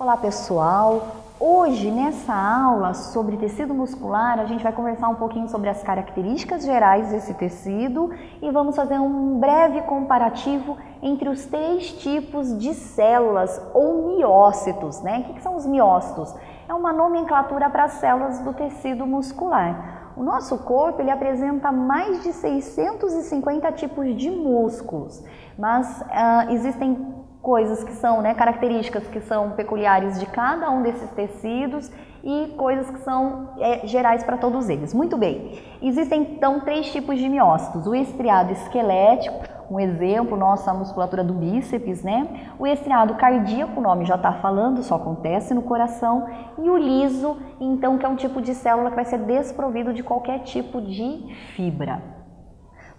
Olá pessoal, hoje nessa aula sobre tecido muscular a gente vai conversar um pouquinho sobre as características gerais desse tecido e vamos fazer um breve comparativo entre os três tipos de células ou miócitos, né? O que são os miócitos? É uma nomenclatura para as células do tecido muscular. O nosso corpo ele apresenta mais de 650 tipos de músculos, mas existem coisas que são, características que são peculiares de cada um desses tecidos e coisas que são gerais para todos eles. Muito bem, existem então três tipos de miócitos: o estriado esquelético, um exemplo, nossa musculatura do bíceps, né? O estriado cardíaco, o nome já está falando, só acontece no coração, e o liso, então, que é um tipo de célula que vai ser desprovido de qualquer tipo de fibra.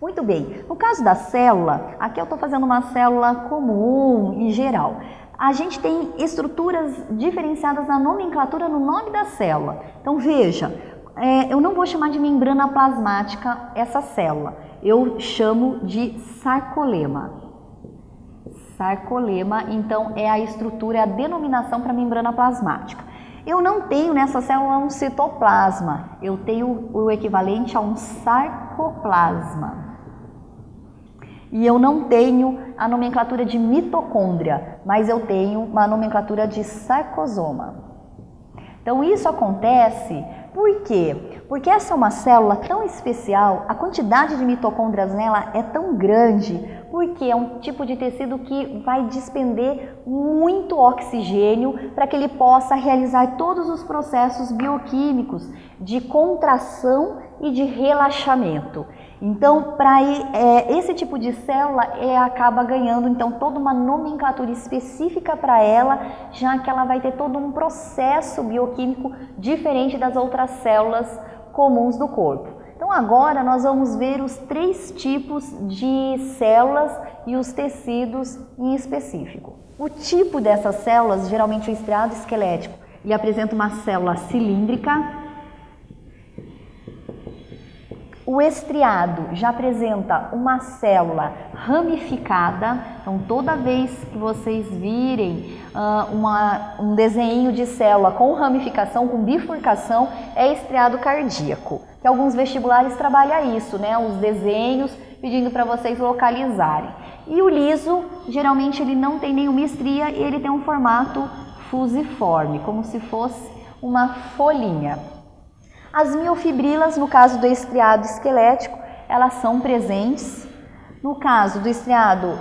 Muito bem, no caso da célula, aqui eu estou fazendo uma célula comum e geral. A gente tem estruturas diferenciadas na nomenclatura no nome da célula. Então veja, eu não vou chamar de membrana plasmática essa célula, eu chamo de sarcolema. Sarcolema, então, é a estrutura, a denominação para membrana plasmática. Eu não tenho nessa célula um citoplasma, eu tenho o equivalente a um sarcoplasma. E eu não tenho a nomenclatura de mitocôndria, mas eu tenho uma nomenclatura de sarcosoma. Então isso acontece por quê? Porque essa é uma célula tão especial, a quantidade de mitocôndrias nela é tão grande, porque é um tipo de tecido que vai despender muito oxigênio para que ele possa realizar todos os processos bioquímicos de contração e de relaxamento. Então, para esse tipo de célula, acaba ganhando então toda uma nomenclatura específica para ela, já que ela vai ter todo um processo bioquímico diferente das outras células comuns do corpo. Então, agora nós vamos ver os três tipos de células e os tecidos em específico. O tipo dessas células, geralmente o estriado esquelético, ele apresenta uma célula cilíndrica. O estriado já apresenta uma célula ramificada, então toda vez que vocês virem um desenho de célula com ramificação, com bifurcação, é estriado cardíaco. Que alguns vestibulares trabalham isso, né? Os desenhos pedindo para vocês localizarem. E o liso, geralmente ele não tem nenhuma estria e ele tem um formato fusiforme, como se fosse uma folhinha. As miofibrilas, no caso do estriado esquelético, elas são presentes. No caso do estriado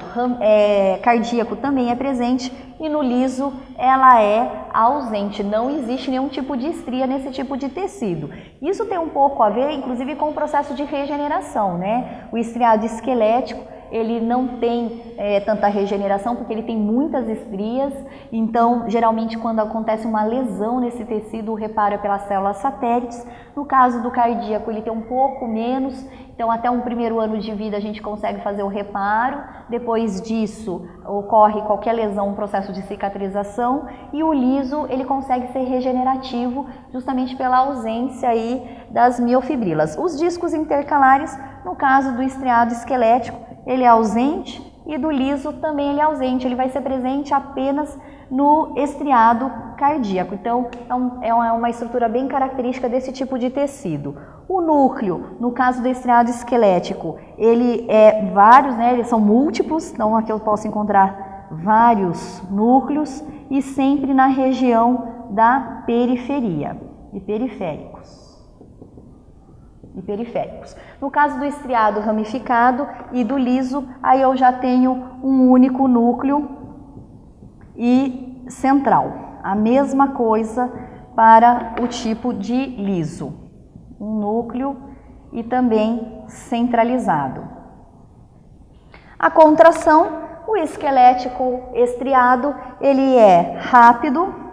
cardíaco também é presente e no liso ela é ausente, não existe nenhum tipo de estria nesse tipo de tecido. Isso tem um pouco a ver, inclusive, com o processo de regeneração, né? O estriado esquelético, ele não tem tanta regeneração porque ele tem muitas estrias, então geralmente quando acontece uma lesão nesse tecido, o reparo é pelas células satélites. No caso do cardíaco, ele tem um pouco menos, então até um primeiro ano de vida a gente consegue fazer o reparo, depois disso ocorre qualquer lesão, um processo de cicatrização, e o liso ele consegue ser regenerativo justamente pela ausência aí das miofibrilas. Os discos intercalares, no caso do estriado esquelético, ele é ausente e do liso também ele é ausente, ele vai ser presente apenas no estriado cardíaco. Então, é uma estrutura bem característica desse tipo de tecido. O núcleo, no caso do estriado esquelético, ele é vários, né? Eles são múltiplos, então aqui eu posso encontrar vários núcleos e sempre na região da periferia e periféricos. No caso do estriado ramificado e do liso, aí eu já tenho um único núcleo e central. A mesma coisa para o tipo de liso, um núcleo e também centralizado. A contração, o esquelético estriado, ele é rápido.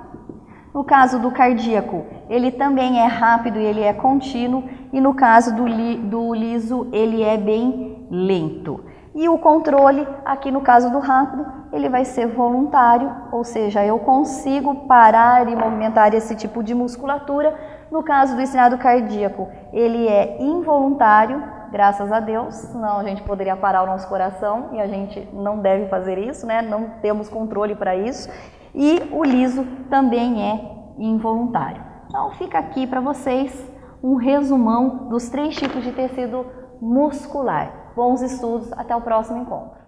No caso do cardíaco, ele também é rápido e ele é contínuo, e no caso do liso, ele é bem lento. E o controle, aqui no caso do rápido, ele vai ser voluntário, ou seja, eu consigo parar e movimentar esse tipo de musculatura. No caso do estriado cardíaco, ele é involuntário, graças a Deus, senão a gente poderia parar o nosso coração e a gente não deve fazer isso, né? Não temos controle para isso. e o liso também é involuntário. Então fica aqui para vocês um resumão dos 3 tipos de tecido muscular. Bons estudos, até o próximo encontro.